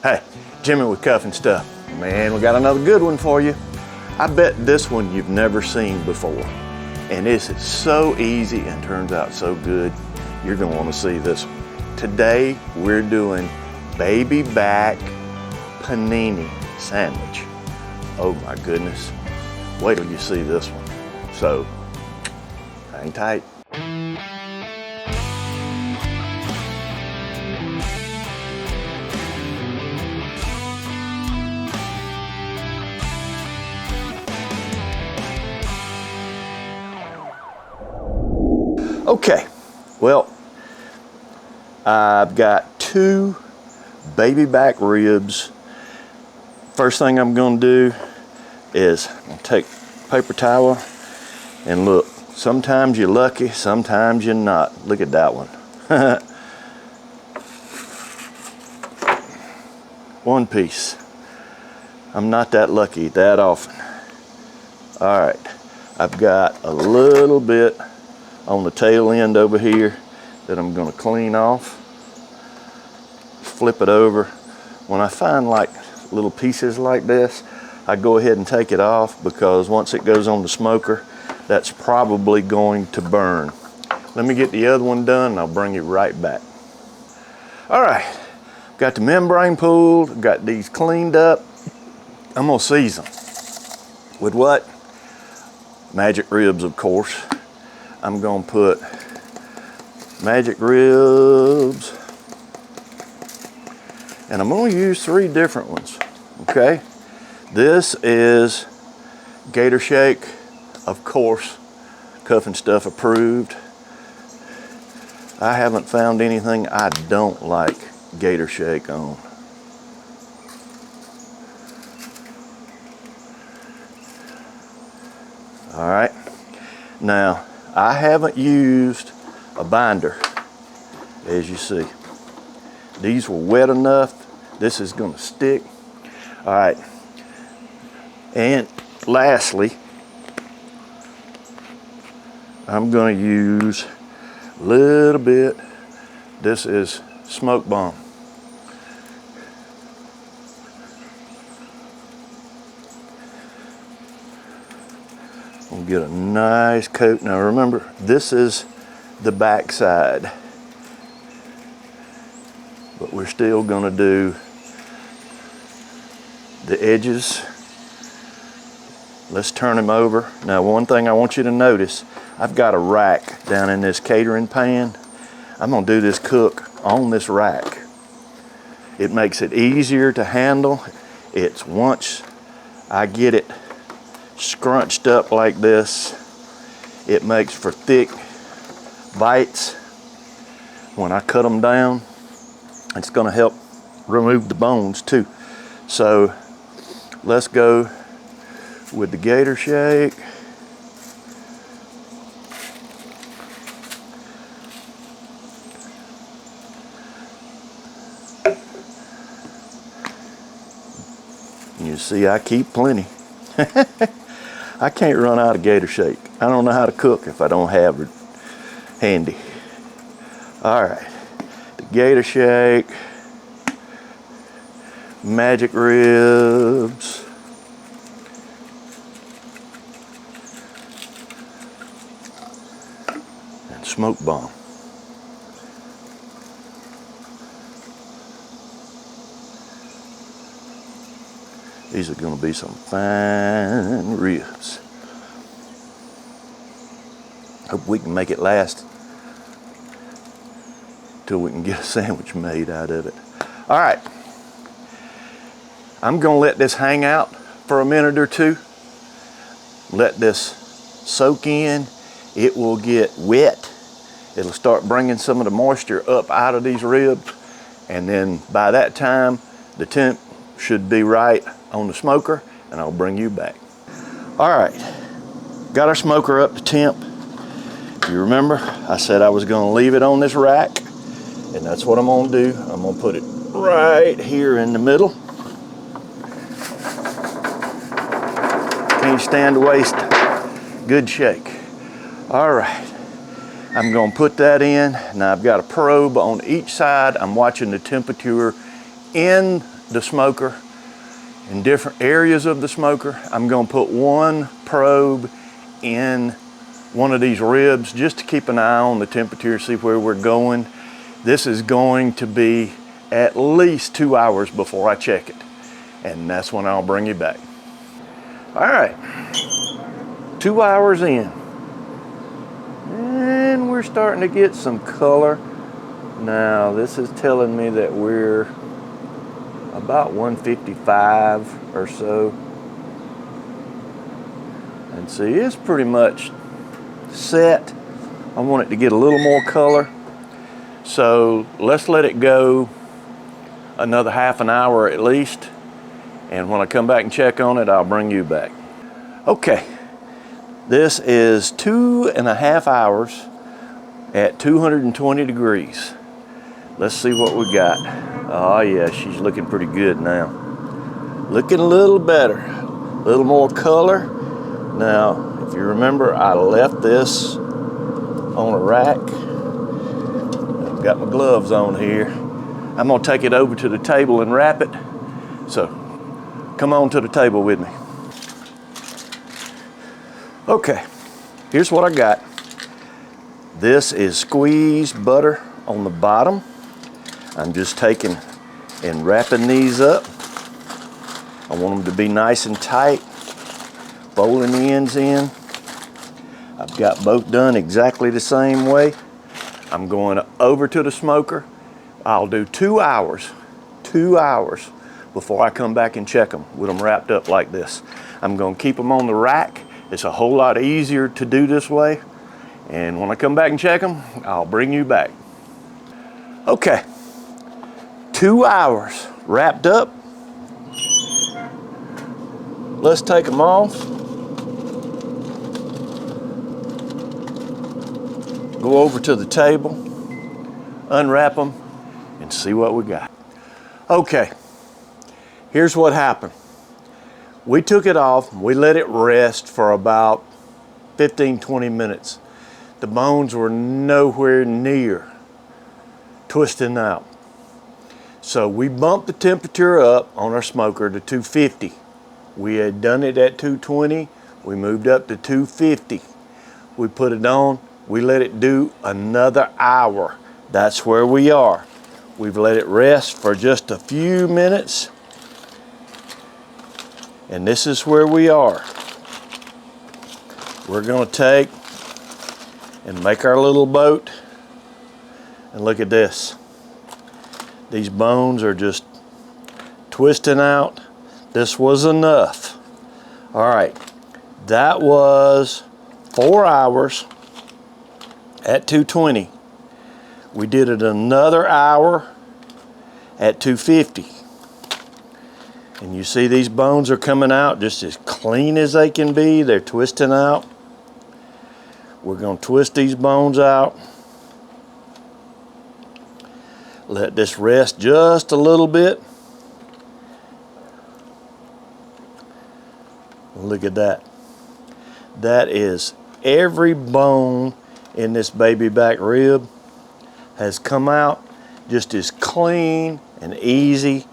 Hey, Jimmy with Cuff and Stuff. Man, we got another good one for you. I bet this one you've never seen before. And this is so easy and turns out so good. You're gonna wanna see this one. Today, we're doing baby back panini sandwich. Oh my goodness. Wait till you see this one. So, hang tight. Okay, well, I've got 2 baby back ribs. First thing I'm gonna do is take a paper towel and look. Sometimes you're lucky, sometimes you're not. Look at that one. One piece. I'm not that lucky that often. All right, I've got a little bit on the tail end over here that I'm gonna clean off. Flip it over. When I find like little pieces like this, I go ahead and take it off because once it goes on the smoker, that's probably going to burn. Let me get the other one done and I'll bring you right back. All right, got the membrane pulled, got these cleaned up. I'm gonna season with what? Magic ribs, of course. I'm gonna put magic ribs, and I'm gonna use 3 different ones, okay? This is Gator Shake, of course, Cuff and Stuff approved. I haven't found anything I don't like Gator Shake on. All right, now, I haven't used a binder, as you see. These were wet enough. This is gonna stick. All right, and lastly, I'm gonna use a little bit. This is smoke bomb. We'll get a nice coat. Now remember, this is the back side, but we're still gonna do the edges. Let's turn them over. Now, one thing I want you to notice, I've got a rack down in this catering pan. I'm gonna do this cook on this rack. It makes it easier to handle. It's once I get it scrunched up like this, it makes for thick bites. When I cut them down, it's gonna help remove the bones too. So let's go with the Gator Shake. You see, I keep plenty. I can't run out of Gator Shake. I don't know how to cook if I don't have it handy. All right, the Gator Shake, magic ribs, and smoke bomb. These are gonna be some fine ribs. Hope we can make it last till we can get a sandwich made out of it. All right, I'm gonna let this hang out for a minute or 2. Let this soak in. It will get wet. It'll start bringing some of the moisture up out of these ribs. And then by that time, the temp should be right on the smoker, and I'll bring you back. All right, got our smoker up to temp. If you remember, I said I was gonna leave it on this rack, and that's what I'm gonna do. I'm gonna put it right here in the middle. Can't stand to waste good shake. All right, I'm gonna put that in. Now I've got a probe on each side. I'm watching the temperature in the smoker, in different areas of the smoker. I'm going to put one probe in one of these ribs just to keep an eye on the temperature, see where we're going. This is going to be at least 2 hours before I check it, and that's when I'll bring you back. All right, 2 hours in, and we're starting to get some color. Now this is telling me that we're about 155 or so. And see, it's pretty much set. I want it to get a little more color. So let's let it go another half an hour at least. And when I come back and check on it, I'll bring you back. Okay, this is 2.5 hours at 220 degrees. Let's see what we got. Oh yeah, she's looking pretty good now. Looking a little better, a little more color. Now, if you remember, I left this on a rack. I've got my gloves on here. I'm gonna take it over to the table and wrap it. So, come on to the table with me. Okay, here's what I got. This is squeezed butter on the bottom. I'm just taking and wrapping these up. I want them to be nice and tight, folding the ends in. I've got both done exactly the same way. I'm going over to the smoker. I'll do 2 hours before I come back and check them with them wrapped up like this. I'm going to keep them on the rack. It's a whole lot easier to do this way. And when I come back and check them, I'll bring you back. Okay. 2 hours wrapped up. Let's take them off. Go over to the table, unwrap them, and see what we got. Okay, here's what happened. We took it off, we let it rest for about 15-20 minutes. The bones were nowhere near twisting out. So we bumped the temperature up on our smoker to 250. We had done it at 220. We moved up to 250. We put it on. We let it do another hour. That's where we are. We've let it rest for just a few minutes. And this is where we are. We're going to take and make our little boat. And look at this. These bones are just twisting out. This was enough. All right, that was 4 hours at 220. We did it another hour at 250. And you see these bones are coming out just as clean as they can be. They're twisting out. We're going to twist these bones out. Let this rest just a little bit. Look at that. That is every bone in this baby back rib has come out just as clean and easy.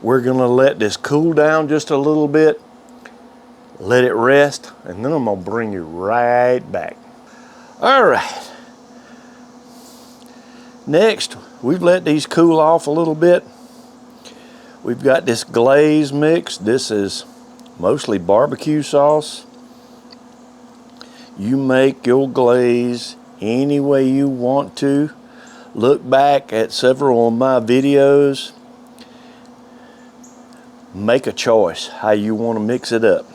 We're gonna let this cool down just a little bit, let it rest, and then I'm gonna bring you right back. All right. Next, we've let these cool off a little bit. We've got this glaze mix. This is mostly barbecue sauce. You make your glaze any way you want to. Look back at several of my videos. Make a choice how you want to mix it up.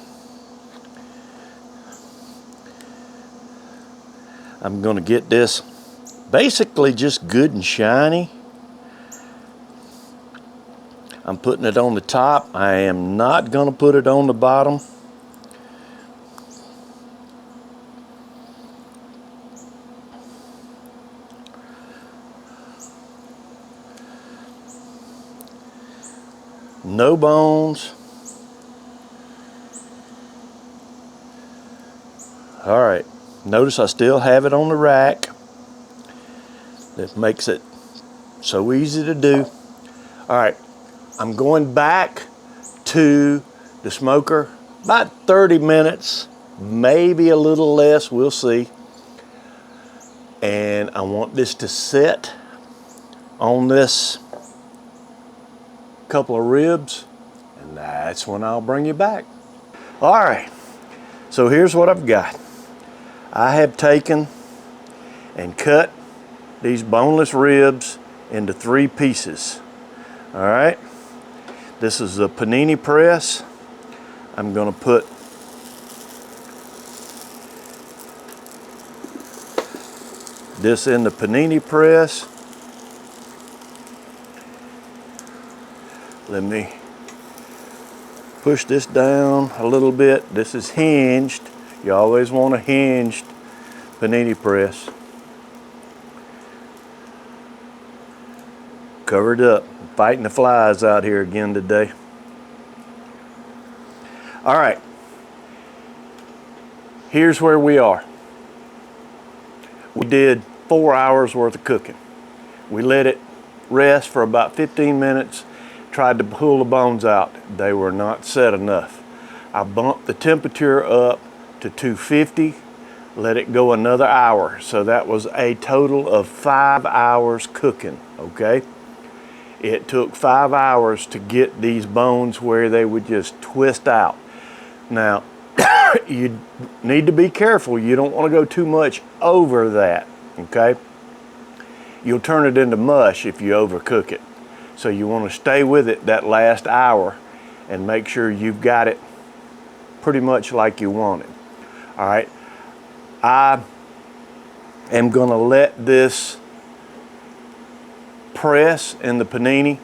I'm going to get this basically just good and shiny. I'm putting it on the top. I am not going to put it on the bottom. No bones. All right, notice I still have it on the rack. That makes it so easy to do. All right, I'm going back to the smoker about 30 minutes, maybe a little less, we'll see. And I want this to sit on this couple of ribs, and that's when I'll bring you back. All right, so here's what I've got. I have taken and cut these boneless ribs into 3 pieces. All right, this is a Panini press. I'm gonna put this in the Panini press. Let me push this down a little bit. This is hinged. You always want a hinged Panini press. Covered up. Fighting the flies out here again today. All right. Here's where we are. We did 4 hours worth of cooking. We let it rest for about 15 minutes. Tried to pull the bones out. They were not set enough. I bumped the temperature up to 250, let it go another hour. So that was a total of 5 hours cooking, okay? It took 5 hours to get these bones where they would just twist out. Now, you need to be careful. You don't want to go too much over that, okay? You'll turn it into mush if you overcook it. So you want to stay with it that last hour and make sure you've got it pretty much like you want it. All right, I am going to let this press in the Panini,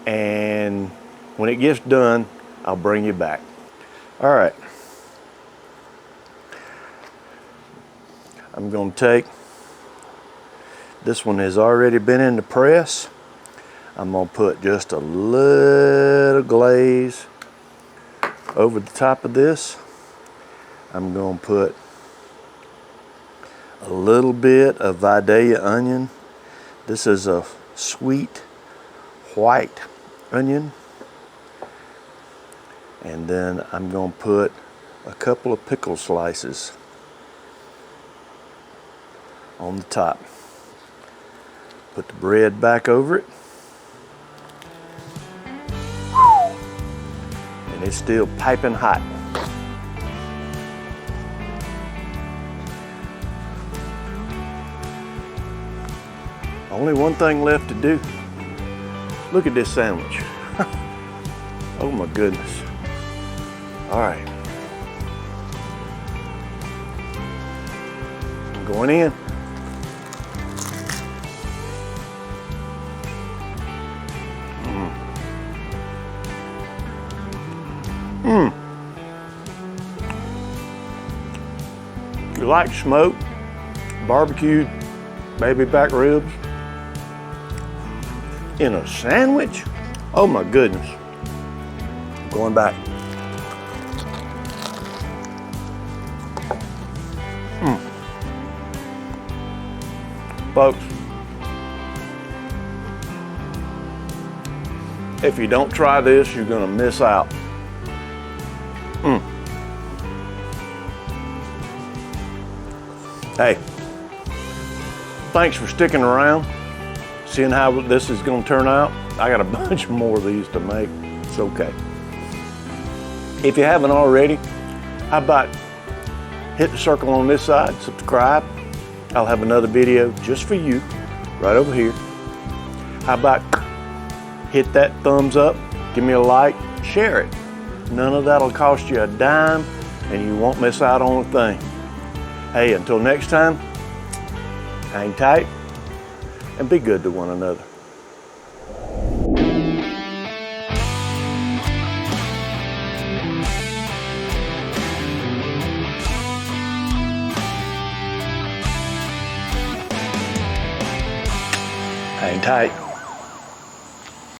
and when it gets done, I'll bring you back. All right, I'm going to take, this one has already been in the press. I'm going to put just a little glaze over the top of this. I'm going to put a little bit of Vidalia onion. This is a sweet white onion. And then I'm going to put a couple of pickle slices on the top. Put the bread back over it. And it's still piping hot. Only one thing left to do. Look at this sandwich. Oh my goodness. All right. I'm going in. You like smoked, barbecued baby back ribs in a sandwich? Oh my goodness. Going back. Folks, if you don't try this, you're gonna miss out. Hey, thanks for sticking around, seeing how this is gonna turn out. I got a bunch more of these to make. It's okay. If you haven't already, how about hit the circle on this side, subscribe. I'll have another video just for you right over here. How about hit that thumbs up, give me a like, share it. None of that'll cost you a dime and you won't miss out on a thing. Hey, until next time, hang tight and be good to one another. Hang tight.